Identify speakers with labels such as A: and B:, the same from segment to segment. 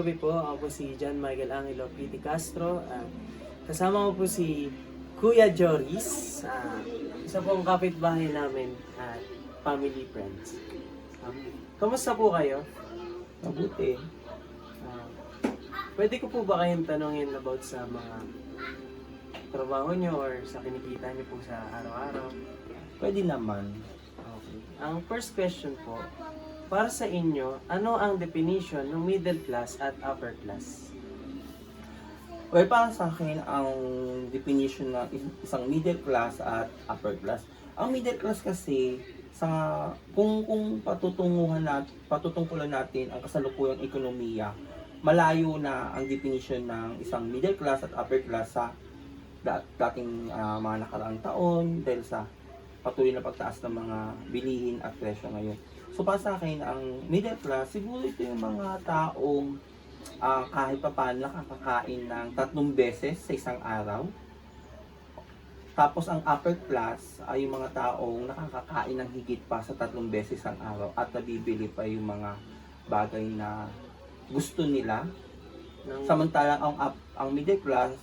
A: gabi po. Ako po si John Michael Angelo Piti Castro. Kasama ko po si Kuya Joris. Isa pong kapitbahay namin at family friends. Kamusta po kayo?
B: Mabuti.
A: Pwede ko po ba kayong tanongin about sa mga trabaho nyo or sa kinikita nyo po sa araw-araw?
B: Pwede naman.
A: Okay. Ang first question po, para sa inyo, ano ang definition ng middle class at upper class?
B: Well, para sa akin, ang definition ng isang middle class at upper class. Ang middle class kasi, sa kung patutungkulan natin ang kasalukuyang ekonomiya, malayo na ang definition ng isang middle class at upper class sa dating mga nakaraang taon dahil sa patuloy na pagtaas ng mga bilihin at presyo ngayon. So para sa akin, ang middle class, siguro ito yung mga taong kahit pa paano nakakakain ng 3 beses sa isang araw. Tapos ang upper class ay yung mga taong nakakakain ng higit pa sa 3 beses ang araw at nabibili pa yung mga bagay na gusto nila. Samantalang ang middle class,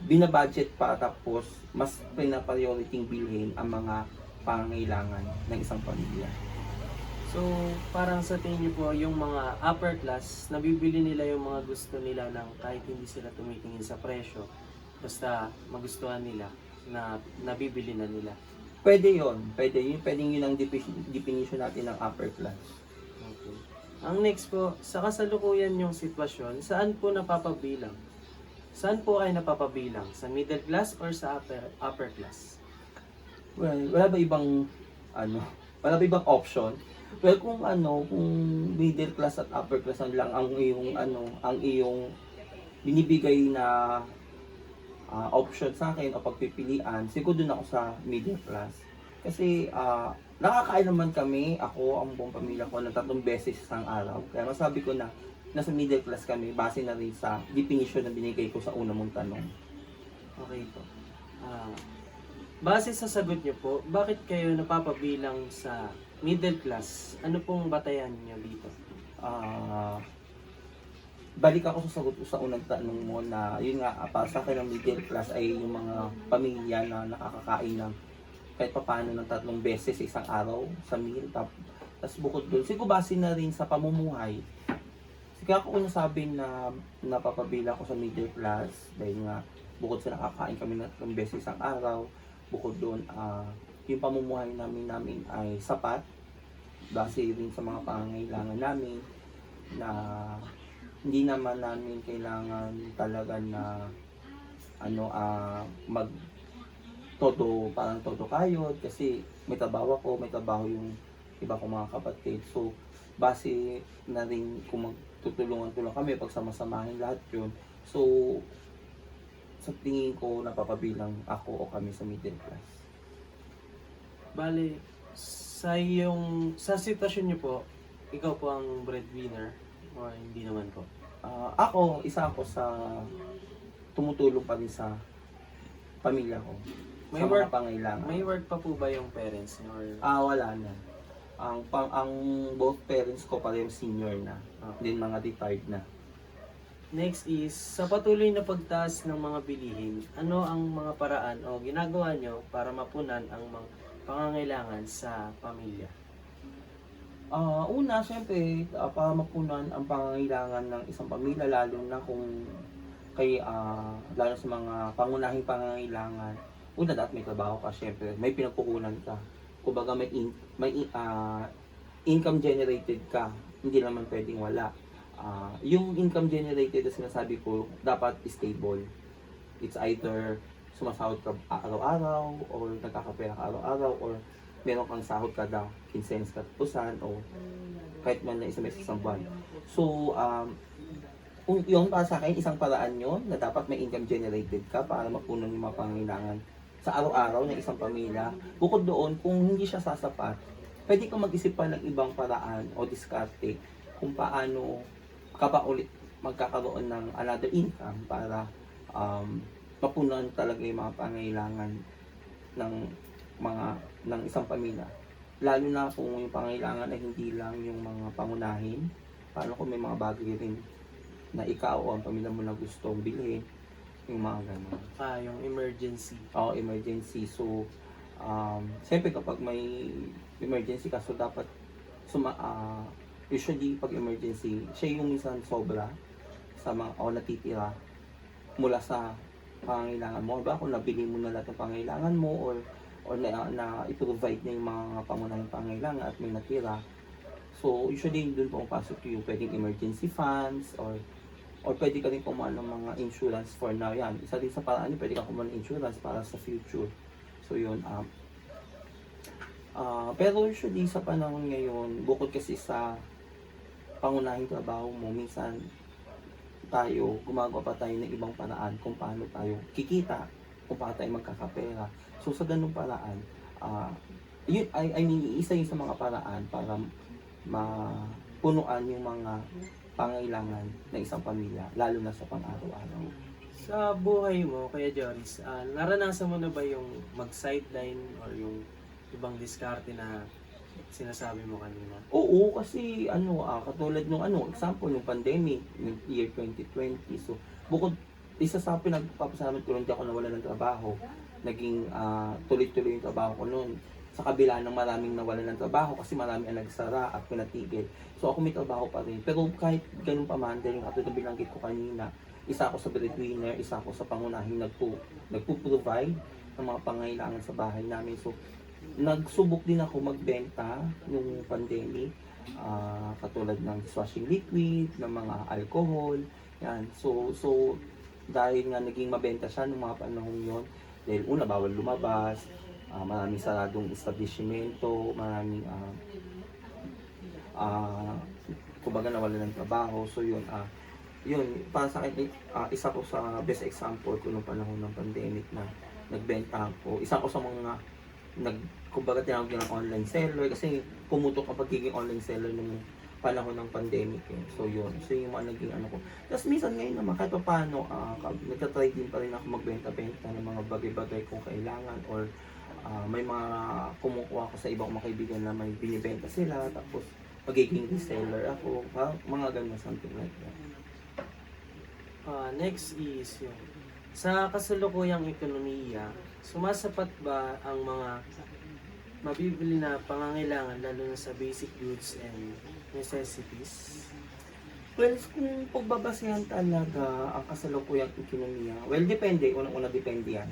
B: binabudget pa tapos mas pinaprioriting bilhin ang mga pangangailangan ng isang pamilya.
A: So, parang sa tingin niyo po, yung mga upper class, nabibili nila yung mga gusto nila ng kahit hindi sila tumitingin sa presyo. Basta magustuhan nila na nabibili na nila.
B: Pwede yun. Pwede yun ang definition natin ng upper class.
A: Okay. Ang next po, sa kasalukuyan yung sitwasyon, saan po napapabilang? Saan po ay napapabilang? Sa middle class or sa upper class?
B: Well, wala ba ibang option? Well, kung middle class at upper class lang ang iyong binibigay na option sa akin o pagpipilian, siguro dun ako sa middle class. Kasi nakakain naman kami, ako, ang buong pamilya ko, ng 3 beses isang araw. Kaya masabi ko na nasa middle class kami, base na rin sa definition na binigay ko sa una mong tanong.
A: Okay po. Base sa sagot niyo po, bakit kayo napapabilang sa middle class? Ano pong batayan niyo dito?
B: Balik ako sa sagot ko sa unang tanong mo na yun nga, para sa akin ang middle class ay yung mga pamilya na nakakakain ng kahit papaano ng 3 beses sa isang araw sa meal. Tapos bukod doon, siguro base na rin sa pamumuhay. Kaya ako nasabi na napapabila ko sa middle class dahil nga bukod sa nakakain kami ng 3 beses isang araw, bukod doon, yung pamumuhay namin ay sapat base rin sa mga pangangailangan namin na hindi naman namin kailangan talaga na parang todo kayod kasi may trabaho ako, may trabaho yung iba kong mga kapatid. So, base na rin kung magtutulungan-tulungan kami, pagsama-samahin lahat yun. So, sa tingin ko, napapabilang ako o kami sa middle class.
A: Bale, sa sitwasyon niyo po, ikaw po ang breadwinner o hindi naman po?
B: Isa ako sa tumutulong pa rin sa pamilya ko.
A: May
B: Sa
A: work,
B: mga pangailangan.
A: may work pa po ba yung parents niyo? Or...
B: Wala na. Ang both parents ko pareho senior na. Din mga retired na.
A: Next is, sa patuloy na pagtaas ng mga bilihin, ano ang mga paraan o ginagawa nyo para mapunan ang mga pangangailangan sa pamilya?
B: Una, syempre, para mapunan ang pangangailangan ng isang pamilya, lalo na lalo sa mga pangunahing pangangailangan. Una, dapat may trabaho ka, syempre, may pinagkukunan ka. Kumbaga may income generated ka, hindi naman pwedeng wala. Yung income generated na sinasabi ko, dapat stable. It's either sumasahod ka araw-araw, or nagkakapera ka araw-araw, or meron kang sahod kada quincenas katapusan, o kahit man na isang buwan. So, yung para sa akin, isang paraan yun, na dapat may income generated ka para mapunan yung mga pangangailangan sa araw-araw ng isang pamilya. Bukod doon, kung hindi siya sasapat, pwede kang mag-isip pa ng ibang paraan o diskarte kung paano ka pa ulit magkakaroon ng another income para mapunan talaga yung mga pangailangan ng isang pamilya. Lalo na kung yung pangailangan ay hindi lang yung mga pangunahin, Paano kung may mga bagay rin na ikaw o ang pamilya mo na gustong bilhin, yung mga ganun.
A: Yung emergency.
B: O emergency. So, siyempre kapag may emergency ka, so dapat usually pag emergency, siya yung minsan sobra sa mga o natitira mula sa pangangailangan mo. Ba kung nabili mo na lahat ng pangangailangan mo or na i-provide na yung mga pangunahing pangangailangan at may natira. So, usually doon pumapasok yung pwedeng emergency funds or pwede ka rin kumuha ng mga insurance for now. Yan, isa din sa paraan yun, pwede ka kumuha ng insurance para sa future. So, yun. Pero usually sa panahon ngayon, bukod kasi sa pangunahing trabaho mo, minsan tayo, gumagawa pa tayo ng ibang paraan kung paano tayo kikita, kung paano tayo magkakapera. So, sa ganung paraan, yun, I mean, isa yun sa mga paraan para mapunuan yung mga pangailangan ng isang pamilya, lalo na sa pang-araw-araw.
A: Sa buhay mo, Kuya Joris, naranasan mo na ba yung mag-sideline or yung ibang diskarte na sinasabi mo kanina?
B: Oo, kasi katulad nung example, nung pandemic, yung year 2020. So, bukod, isa sa pinagpapasalamat ko rin, hindi ako nawala ng trabaho. Naging tuloy-tuloy yung trabaho ko noon. Sa kabila ng maraming nawalan ng trabaho kasi marami ang nagsara at pinatigil. So ako may trabaho pa rin. Pero kahit ganun pa man, dahil yung katulad na binanggit ko kanina, isa ako sa breadwinner, isa ako sa pangunahing nagpo-provide ng mga pangangailangan sa bahay namin. So nagsubok din ako magbenta nung pandemic, katulad ng dishwashing liquid, ng mga alcohol, yan. So dahil nga naging mabenta siya nung mga panahon yon, dahil una bawal lumabas, maraming saradong establishmento, maraming kumbaga nawalan ng trabaho. So yun, para sa akin, isa ko sa best example ko nung panahon ng pandemic na nagbenta ako. Isa ko sa mga kumbaga tinawag din ng online seller kasi pumutok ang pagiging online seller nung panahon ng pandemic eh. So yun, so yung mga naging ko. Tapos minsan ngayon naman kahit pa paano, nagtatry din pa rin ako magbenta-benta ng mga bagay-bagay kung kailangan or may mga kumukuha ko sa ibang mga kaibigan na may binibenta sila, tapos magiging reseller ako, mga ganun, something like that.
A: Next is yung sa kasalukuyang ekonomiya, sumasapat ba ang mga mabibili na pangangailangan lalo na sa basic goods and necessities?
B: Well, kung pagbabasehan talaga ang kasalukuyang ekonomiya, well, depende. Unang-una, depende yan.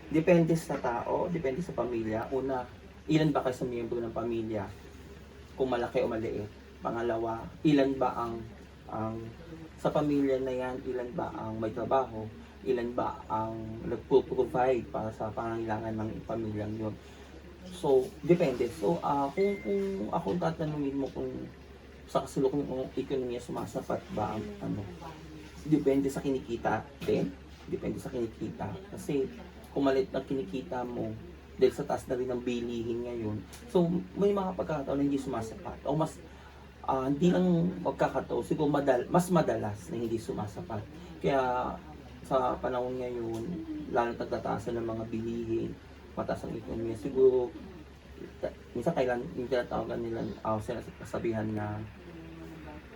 B: Depende sa tao, depende sa pamilya. Una, ilan ba kayo sa miyembro ng pamilya? Kung malaki o maliit. Pangalawa, ilan ba ang sa pamilya na yan, ilan ba ang may trabaho? Ilan ba ang nagpo-provide para sa pangangailangan ng pamilyang yun? So, depende. So, kung ako tatanungin mo kung sa kasalukuyang ekonomiya sumasapat ba ang depende sa kinikita din. Depende sa kinikita. Kasi, kung maliit na kinikita mo, dahil sa taas na rin ng bilihin ngayon, so may mga pagkakataon na hindi sumasapat. O mas, hindi lang pagkakataon, siguro mas madalas na hindi sumasapat. Kaya sa panahon ngayon, lalo nagtataasan ng mga bilihin, mataas ang ekonomiya, siguro, minsan kailan yung tinatawagan nila, sabihan na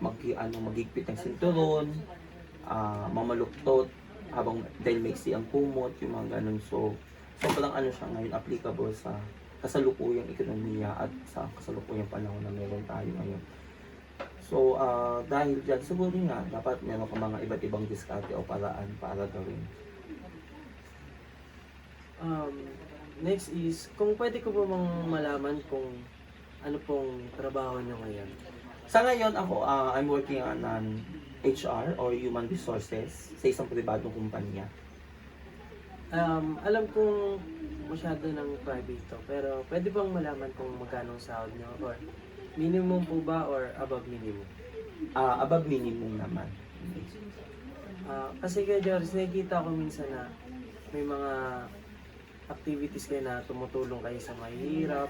B: magigpit ng sinturon, mamaluktot, habang dahil maiksi ang kumot, yung mga ganun. So sobrang siya ngayon, applicable sa kasalukuyang ekonomiya at sa kasalukuyang panahon na meron tayo ngayon. So, dahil dyan, siguro nga, dapat meron ka mga iba't ibang diskarte o paraan para gawin.
A: Next is, kung pwede ko ba malaman kung ano pong trabaho nyo ngayon?
B: Sa ngayon, ako, I'm working on an HR or Human Resources sa isang pribadong kumpanya.
A: Alam kong masyado ng private to, pero pwede bang malaman kung magkano ang sahod nyo? Or minimum po ba or above minimum?
B: Above minimum naman.
A: Kasi kaya Joris, nakikita ko minsan na may mga activities kayo na tumutulong kayo sa mahihirap,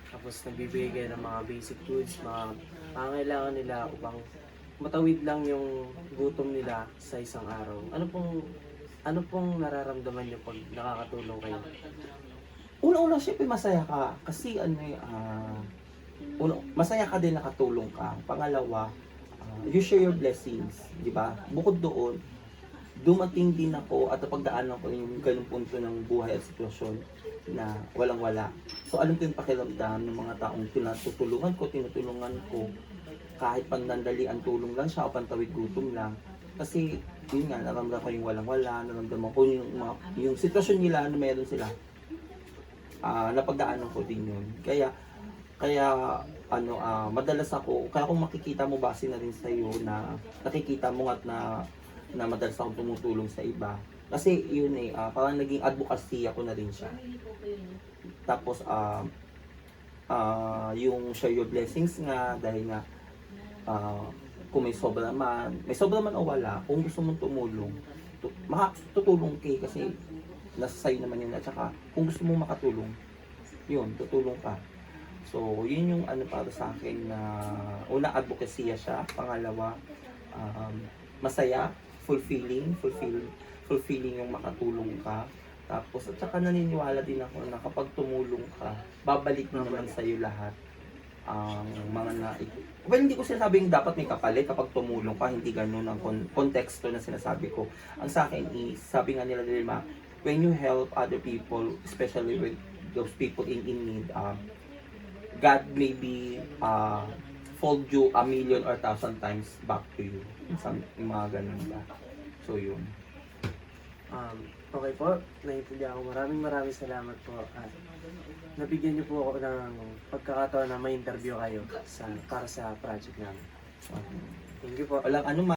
A: tapos nagbibigay kayo ng mga basic goods, mga pangangailangan nila upang matawid lang yung gutom nila sa isang araw. Ano pong nararamdaman niyo pag nakakatulong kayo?
B: Una-una, syempre masaya ka. Kasi masaya ka din nakatulong ka. Pangalawa, you share your blessings, di ba? Bukod doon, dumating din ako at napagdaanan ko yung ganung punto ng buhay at sitwasyon na walang-wala. So alam ko yung pakiramdam ng mga taong tinutulungan ko, kahit pandandalian tulong lang siya o pantawid gutom lang. Kasi yun nga, naramdaman ko yung walang-wala, naramdaman ko yung sitwasyon nila na meron sila. Napagdaanan ko din yun. Kaya madalas ako, kaya kung makikita mo base na rin sa iyo na nakikita mo at na madalas akong tumutulong sa iba. Kasi yun parang naging advocacy ako na rin siya. Tapos yung share your blessings nga, dahil nga kung may sobra man o wala, kung gusto mong tumulong, tutulong kasi nasa sa'yo naman yun. At saka kung gusto mong makatulong, yun, tutulong ka. So, yun yung para sa akin na una, advocacy siya. Pangalawa, masaya, fulfilling yung makatulong ka. Tapos, at saka naniniwala din ako na kapag tumulong ka, babalik naman sa'yo lahat. Hindi ko sinasabing dapat may kapalit kapag tumulong ka, hindi ganun ang konteksto na sinasabi ko. Ang sa akin is, sabi nga nila when you help other people, especially with those people in need, God maybe fold you 1,000,000 or 1,000 times back to you. Yung mga ganun ba. So yun.
A: Okay po, naiintindihan ko. Maraming salamat po. At nabigyan niyo po ako ng pagkakataon na may interview kayo para sa project namin. Thank you po.
B: Walang ano